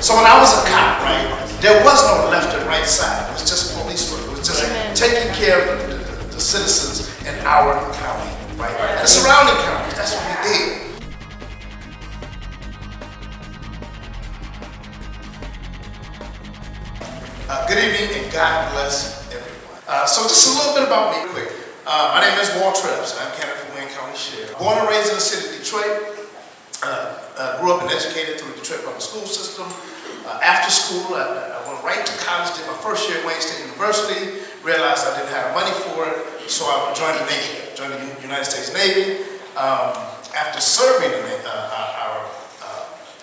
So when I was a cop, right, there was no left and right side. It was just police work. It was just taking care of the citizens in our county, right? And the surrounding counties. That's what we did. Good evening and God bless everyone. So just a little bit about me quick. My name is Epps. I'm candidate for Wayne County Sheriff. Born and raised in the city of Detroit. Grew up and educated through the Detroit public school system. After school, I went right to college, did my first year at Wayne State University, realized I didn't have money for it, so I joined the Navy, joined the United States Navy. After serving in our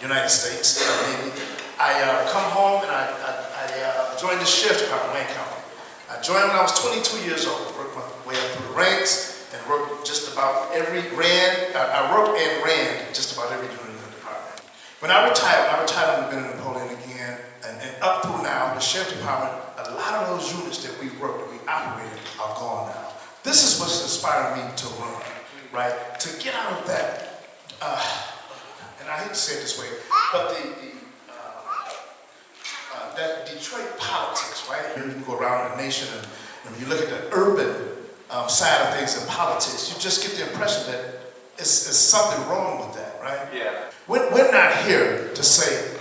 United States Navy, I come home and I joined the sheriff department in Wayne County. I joined when I was 22 years old, worked my way up through the ranks, and worked just about I worked and ran just about every unit in the department. When I retired, I would have been in Napoleon again, and up through now, the sheriff department, a lot of those units that we worked, that we operated, are gone now. This is what's inspired me to run, right? To get out of that, and I hate to say it this way, but that Detroit politics, right? You can go around the nation and when you look at the urban side of things in politics, you just get the impression that it's something wrong with that, right? Yeah. We're not here to say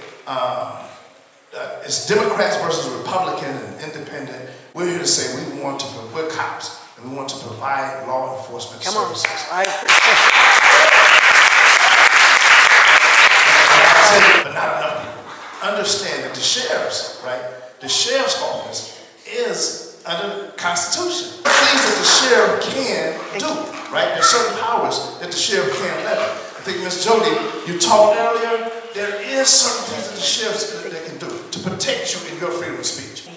it's Democrats versus Republican and independent. We're here to say we're cops and we want to provide law enforcement services. But not enough people understand that the sheriff's, right? The sheriff's office is under the Constitution. Things that the sheriff can do, right? There's certain powers that the sheriff can levy. I think, Ms. Jody, you talked earlier, there is certain things that the sheriff can do to protect you in your freedom of speech.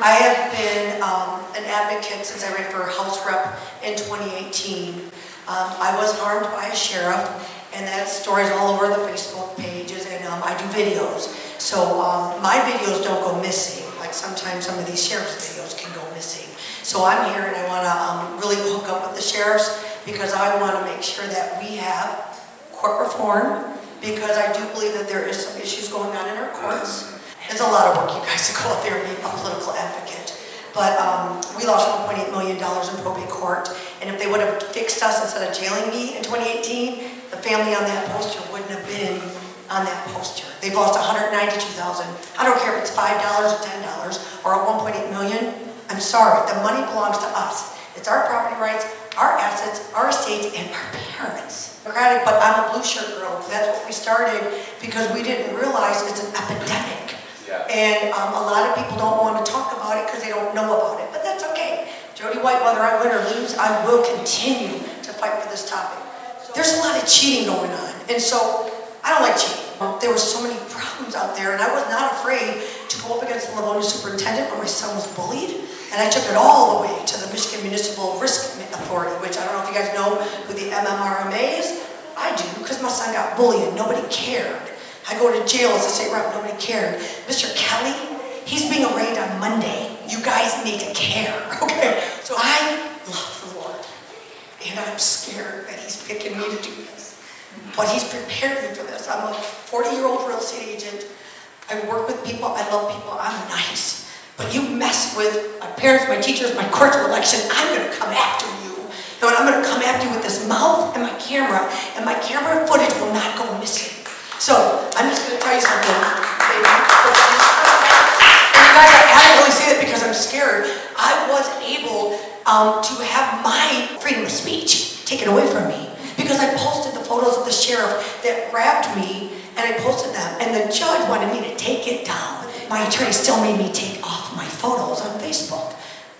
I have been an advocate since I ran for House Rep in 2018. I was harmed by a sheriff, and that story's all over the Facebook pages, and I do videos. So my videos don't go missing, like sometimes some of these sheriff's videos can go missing. So I'm here and I want to really hook up with the sheriffs because I want to make sure that we have court reform, because I do believe that there is some issues going on in our courts. It's a lot of work, you guys, to go out there and be a political advocate. But we lost $1.8 million in probate court, and if they would have fixed us instead of jailing me in 2018, the family on that poster wouldn't have been on that poster. They've lost $192,000. I don't care if it's $5 or $10 or $1.8 million. I'm sorry, the money belongs to us. It's our property rights, our assets, our estates, and our parents. Democratic, but I'm a blue shirt girl. That's what we started because we didn't realize it's an epidemic. Yeah. And a lot of people don't want to talk about it because they don't know about it. But that's okay. Jody White, whether I win or lose, I will continue to fight for this topic. There's a lot of cheating going on. And so I don't like cheating. There were so many problems out there, and I was not afraid to go up against the Livonia superintendent when my son was bullied, and I took it all the way to the Michigan Municipal Risk Authority, which I don't know if you guys know who the MMRMA is. I do, because my son got bullied and nobody cared. I go to jail as a state rep, nobody cared. Mr. Kelly, he's being arraigned on Monday. You guys need to care, okay? So I love the Lord, and I'm scared that he's picking me to do this. But he's prepared me for this. I'm a 40-year-old real estate agent. I work with people. I love people. I'm nice. But you mess with my parents, my teachers, my court of election, I'm going to come after you. And I'm going to come after you with this mouth and my camera footage will not go missing. So I'm just going to tell you something. And you guys, I don't really say that because I'm scared. I was able to have my freedom of speech taken away from me. Because I posted the photos of the sheriff that grabbed me, and I posted them, and the judge wanted me to take it down. My attorney still made me take off my photos on Facebook.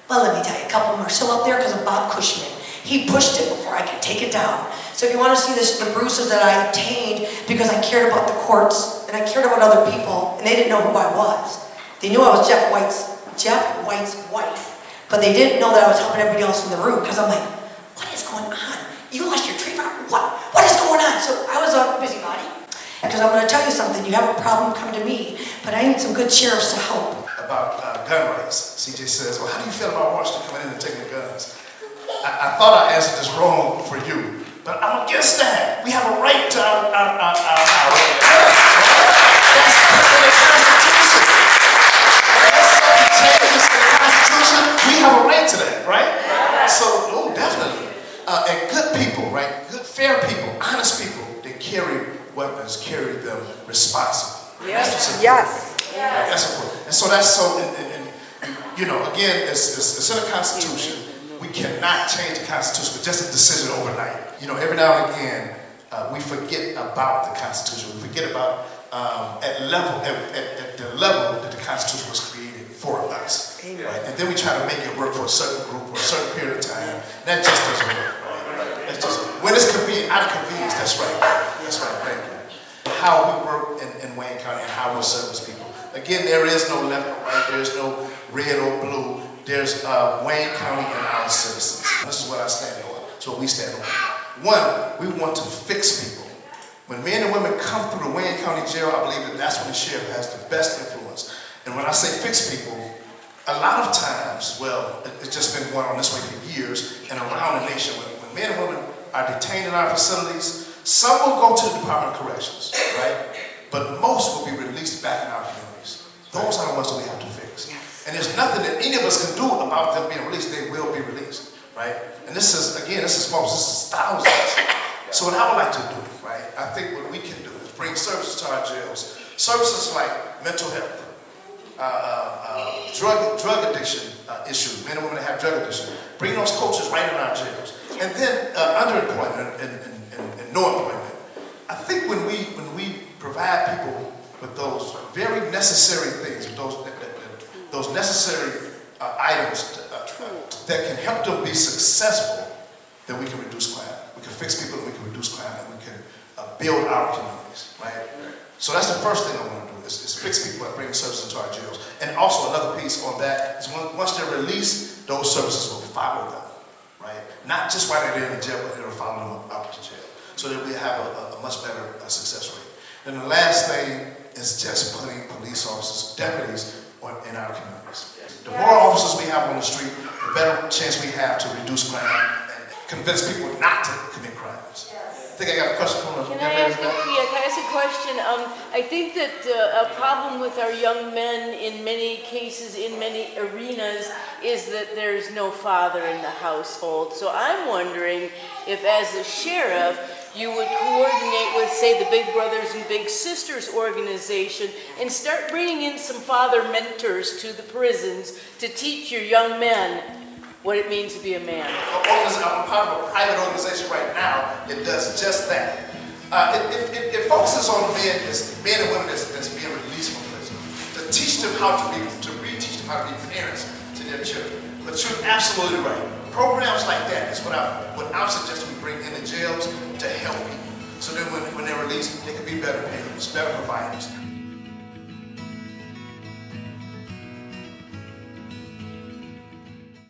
Well, let me tell you, a couple of them are still up there because of Bob Cushman. He pushed it before I could take it down. So if you want to see the bruises that I obtained because I cared about the courts, and I cared about other people, and they didn't know who I was. They knew I was Jeff White's wife, but they didn't know that I was helping everybody else in the room, because I'm like, what is going on? You lost your tree farm? What is going on? So I was a busybody. Because I'm going to tell you something. You have a problem, come to me. But I need some good sheriffs to help. About gun rights. CJ says, well, how do you feel about Washington coming in and taking the guns? I thought I answered this wrong for you. But I'm against that. We have a right to our Yes. That's what's important. Yes. Right? That's important. And so that's so, you know, again, it's in the Constitution. We cannot change the Constitution with just a decision overnight. You know, every now and again, we forget about the Constitution. We forget about at the level that the Constitution was created for us. Right? And then we try to make it work for a certain group or a certain period of time. That just doesn't work. Right? That's just, when it's convenient, out of convenience, that's right. That's right, thank you. How we work in Wayne County and how we service people. Again, there is no left or right, there's no red or blue. There's Wayne County and our citizens. This is what I stand on. It's what we stand on. One, we want to fix people. When men and women come through the Wayne County Jail, I believe that that's when the sheriff has the best influence. And when I say fix people, a lot of times, well, it's just been going on this way for years and around the nation. When men and women are detained in our facilities, some will go to the Department of Corrections, right? But most will be released back in our communities. Those are the ones that we have to fix. And there's nothing that any of us can do about them being released. They will be released, right? And this is, again, this is most, this is thousands. So what I would like to do, right, I think what we can do is bring services to our jails. Services like mental health, drug addiction issues, men and women that have drug addiction. Bring those coaches right in our jails. And then underemployment and no employment. I think when we provide people with those very necessary things, with those necessary items that can help them be successful, then we can reduce crime. We can fix people and we can reduce crime and we can build our communities, right? So that's the first thing I want to do is fix people and bring services into our jails. And also another piece on that is once they're released, those services will follow them, right? Not just while they're in the jail, but it'll follow them out to jail. So that we have a much better success rate. And the last thing is just putting police officers, deputies, in our communities. The more officers we have on the street, the better chance we have to reduce crime and convince people not to commit crimes. I think I got a question from the Can I ask a question? I think that a problem with our young men in many cases, in many arenas, is that there's no father in the household. So I'm wondering if, as a sheriff, you would coordinate with, say, the Big Brothers and Big Sisters organization and start bringing in some father mentors to the prisons to teach your young men what it means to be a man. I'm part of a private organization right now that does just that. It focuses on men and women that's being released from prison, to teach them how to reteach them how to be parents to their children. But you're absolutely right. Programs like that is what I'm suggesting we bring in the jails to help people. So then when they're released, they can be better parents, better providers.